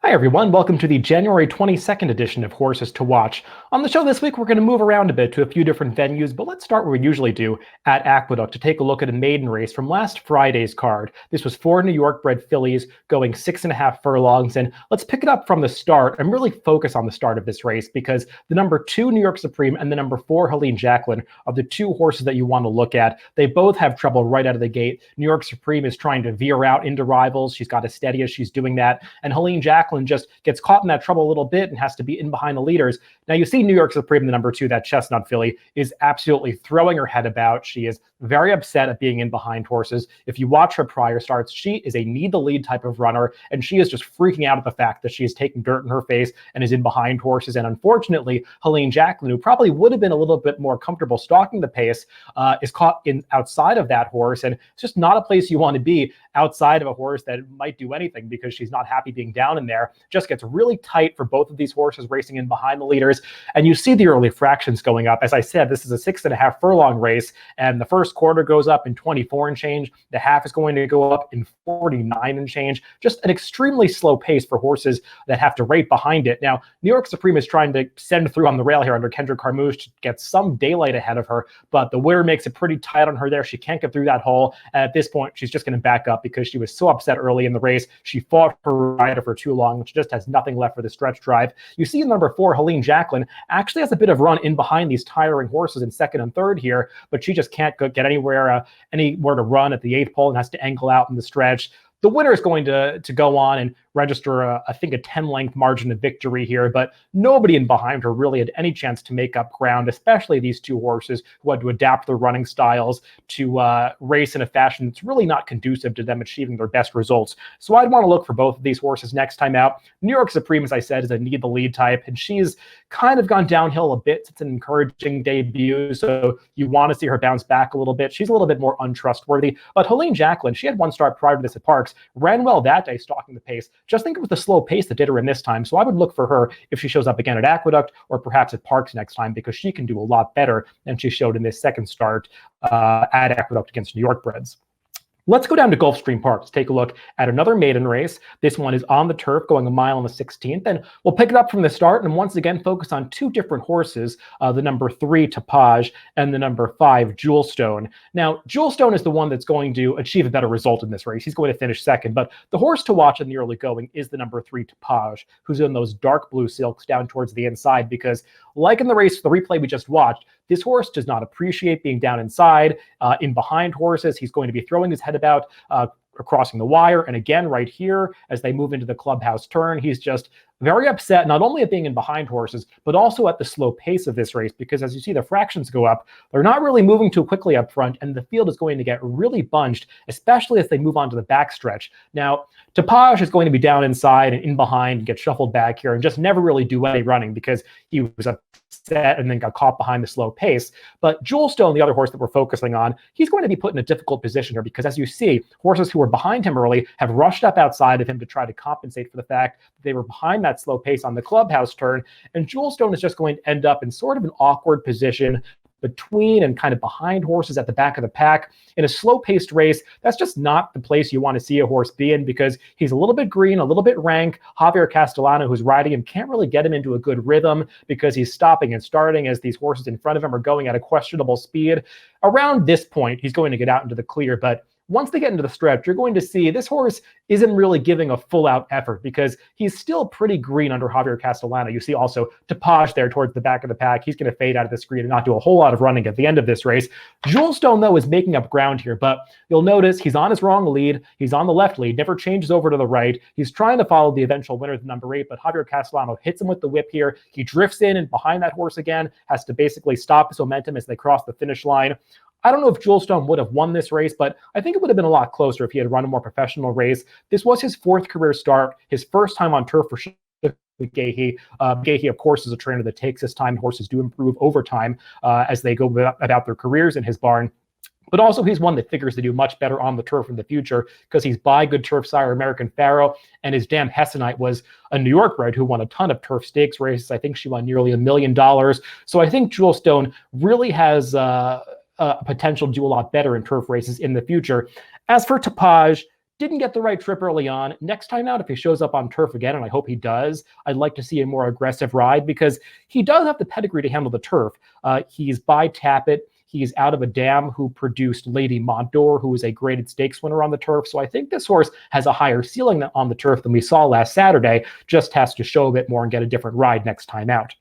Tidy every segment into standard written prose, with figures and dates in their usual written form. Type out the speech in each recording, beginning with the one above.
Hi everyone, welcome to the January 22nd edition of Horses to Watch. On the show this week, we're going to move around a bit to a few different venues, but let's start where we usually do, at Aqueduct, to take a look at a maiden race from last Friday's card. This was 4 New York bred fillies going 6.5 furlongs, and let's pick it up from the start and really focus on the start of this race, because the number 2 New York Supreme and the number 4 Helene Jaclyn are the two horses that you want to look at. They both have trouble right out of the gate. New York Supreme is trying to veer out into rivals. She's got to steady as she's doing that, and Helene Jaclyn just gets caught in that trouble a little bit and has to be in behind the leaders. Now you see New York Supreme, the number 2, that chestnut filly, is absolutely throwing her head about. She is very upset at being in behind horses. If you watch her prior starts, she is a need the lead type of runner, and she is just freaking out at the fact that she is taking dirt in her face and is in behind horses. And unfortunately, Helene Jaclyn, who probably would have been a little bit more comfortable stalking the pace, is caught in outside of that horse, and it's just not a place you want to be outside of a horse that might do anything, because she's not happy being down in there. Just gets really tight for both of these horses racing in behind the leaders, and you see the early fractions going up. As I said, this is a 6.5 furlong race, and the first quarter goes up in 24 and change. The half is going to go up in 49 and change. Just an extremely slow pace for horses that have to rate behind it. Now, New York Supreme is trying to send through on the rail here under Kendrick Carmouche to get some daylight ahead of her, but the winner makes it pretty tight on her there. She can't get through that hole, and at this point, she's just going to back up because she was so upset early in the race. She fought her rider for too long. She just has nothing left for the stretch drive. You see number 4, Helene Jaclyn, actually has a bit of run in behind these tiring horses in second and third here, but she just can't get anywhere to run at the 8th pole and has to ankle out in the stretch. The winner is going to go on and register, I think, a 10-length margin of victory here, but nobody in behind her really had any chance to make up ground, especially these two horses who had to adapt their running styles to race in a fashion that's really not conducive to them achieving their best results. So I'd want to look for both of these horses next time out. New York Supreme, as I said, is a need the lead type, and she's kind of gone downhill a bit. It's an encouraging debut, so you want to see her bounce back a little bit. She's a little bit more untrustworthy, but Helene Jaclyn, she had one start prior to this at Parks, ran well that day stalking the pace. Just think it was the slow pace that did her in this time, so I would look for her if she shows up again at Aqueduct or perhaps at Parks next time, because she can do a lot better than she showed in this second start at Aqueduct against New York breds. Let's go down to Gulfstream Park to take a look at another maiden race. This one is on the turf, going a mile on the 16th, and we'll pick it up from the start and once again focus on two different horses, the number 3 Tapage and the number 5 Jewelstone. Now, Jewelstone is the one that's going to achieve a better result in this race. He's going to finish second, but the horse to watch in the early going is the number 3 Tapage, who's in those dark blue silks down towards the inside, because like in the race, the replay we just watched, this horse does not appreciate being down inside, in behind horses. He's going to be throwing his head about, crossing the wire. And again, right here, as they move into the clubhouse turn, he's just very upset, not only at being in behind horses, but also at the slow pace of this race, because as you see the fractions go up, they're not really moving too quickly up front, and the field is going to get really bunched, especially as they move on to the backstretch. Now, Tapage is going to be down inside and in behind and get shuffled back here and just never really do any running because he was upset and then got caught behind the slow pace. But Jewelstone, the other horse that we're focusing on, he's going to be put in a difficult position here, because as you see, horses who were behind him early have rushed up outside of him to try to compensate for the fact that they were behind that slow pace on the clubhouse turn, and Jewelstone is just going to end up in sort of an awkward position between and kind of behind horses at the back of the pack. In a slow-paced race, that's just not the place you want to see a horse be in, because he's a little bit green, a little bit rank. Javier Castellano, who's riding him, can't really get him into a good rhythm because he's stopping and starting as these horses in front of him are going at a questionable speed. Around this point, he's going to get out into the clear, but once they get into the stretch, you're going to see this horse isn't really giving a full-out effort, because he's still pretty green under Javier Castellano. You see also Tapage there towards the back of the pack. He's going to fade out of the screen and not do a whole lot of running at the end of this race. Jewelstone, though, is making up ground here, but you'll notice he's on his wrong lead. He's on the left lead, never changes over to the right. He's trying to follow the eventual winner, the number 8, but Javier Castellano hits him with the whip here. He drifts in and behind that horse again, has to basically stop his momentum as they cross the finish line. I don't know if Jewelstone would have won this race, but I think it would have been a lot closer if he had run a more professional race. This was his 4th career start, his first time on turf for Gahey. Gahey, of course, is a trainer that takes his time. Horses do improve over time as they go about their careers in his barn. But also he's one that figures to do much better on the turf in the future, because he's by good turf sire American Pharaoh, and his dam Hessenite was a New York bred who won a ton of turf stakes races. I think she won nearly $1 million. So I think Jewelstone really has potential to do a lot better in turf races in the future. As for Tapage, didn't get the right trip early on. Next time out, if he shows up on turf again, and I hope he does, I'd like to see a more aggressive ride because he does have the pedigree to handle the turf. He's by Tappet. He's out of a dam who produced Lady Montdor, who was a graded stakes winner on the turf. So I think this horse has a higher ceiling on the turf than we saw last Saturday, just has to show a bit more and get a different ride next time out.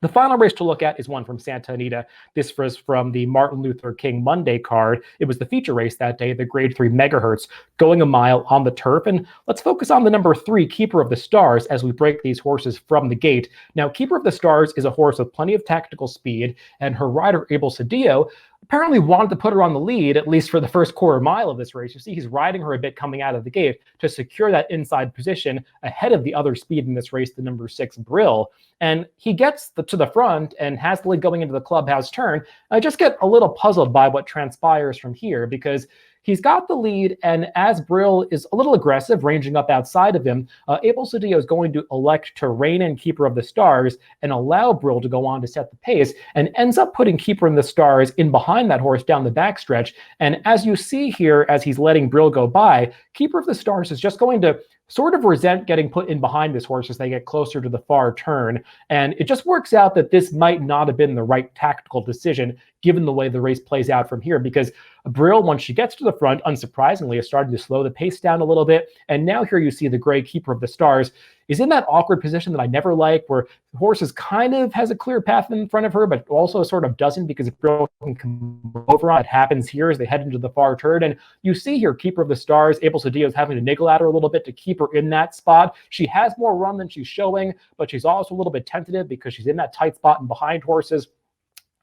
The final race to look at is one from Santa Anita. This was from the Martin Luther King Monday card. It was the feature race that day, the grade 3 megahertz, going a mile on the turf. And let's focus on the number 3, Keeper of the Stars, as we break these horses from the gate. Now, Keeper of the Stars is a horse with plenty of tactical speed, and her rider, Abel Cedillo, apparently wanted to put her on the lead, at least for the first quarter mile of this race. You see he's riding her a bit coming out of the gate to secure that inside position ahead of the other speed in this race, the number 6 Brill. And he gets to the front and has the lead going into the clubhouse turn. I just get a little puzzled by what transpires from here because he's got the lead, and as Brill is a little aggressive, ranging up outside of him, Abel Cedillo is going to elect to rein in Keeper of the Stars and allow Brill to go on to set the pace, and ends up putting Keeper of the Stars in behind that horse down the backstretch. And as you see here, as he's letting Brill go by, Keeper of the Stars is just going to sort of resent getting put in behind this horse as they get closer to the far turn. And it just works out that this might not have been the right tactical decision given the way the race plays out from here, because Brill, once she gets to the front, unsurprisingly, is starting to slow the pace down a little bit. And now here you see the gray Keeper of the Stars is in that awkward position that I never like, where the horse is kind of has a clear path in front of her, but also sort of doesn't, because if Brill can come over on, it happens here as they head into the far turn. And you see here, Keeper of the Stars, Abel Cedillo is having to niggle at her a little bit to keep her in that spot. She has more run than she's showing, but she's also a little bit tentative because she's in that tight spot and behind horses.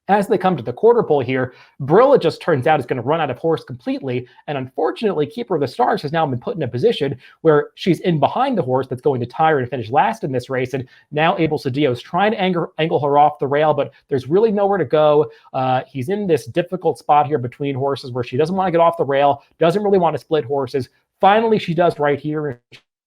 As they come to the quarter pole here, Brill, it just turns out, is going to run out of horse completely. And unfortunately, Keeper of the Stars has now been put in a position where she's in behind the horse that's going to tire and finish last in this race. And now Abel Cedillo is trying to angle her off the rail, but there's really nowhere to go. He's in this difficult spot here between horses where she doesn't want to get off the rail, doesn't really want to split horses. Finally, she does right here.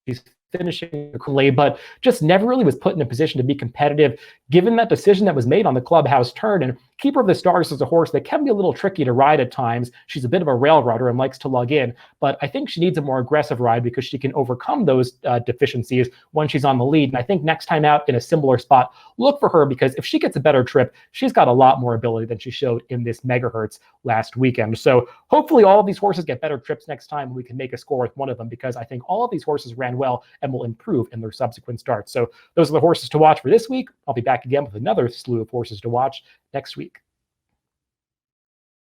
She's finishing quickly, but just never really was put in a position to be competitive given that decision that was made on the clubhouse turn. And Keeper of the Stars is a horse that can be a little tricky to ride at times. She's a bit of a rail rider and likes to lug in, but I think she needs a more aggressive ride because she can overcome those deficiencies when she's on the lead. And I think next time out in a similar spot, look for her, because if she gets a better trip, she's got a lot more ability than she showed in this megahertz last weekend. So hopefully all of these horses get better trips next time and we can make a score with one of them, because I think all of these horses ran well and will improve in their subsequent starts. So those are the horses to watch for this week. I'll be back again with another slew of horses to watch next week.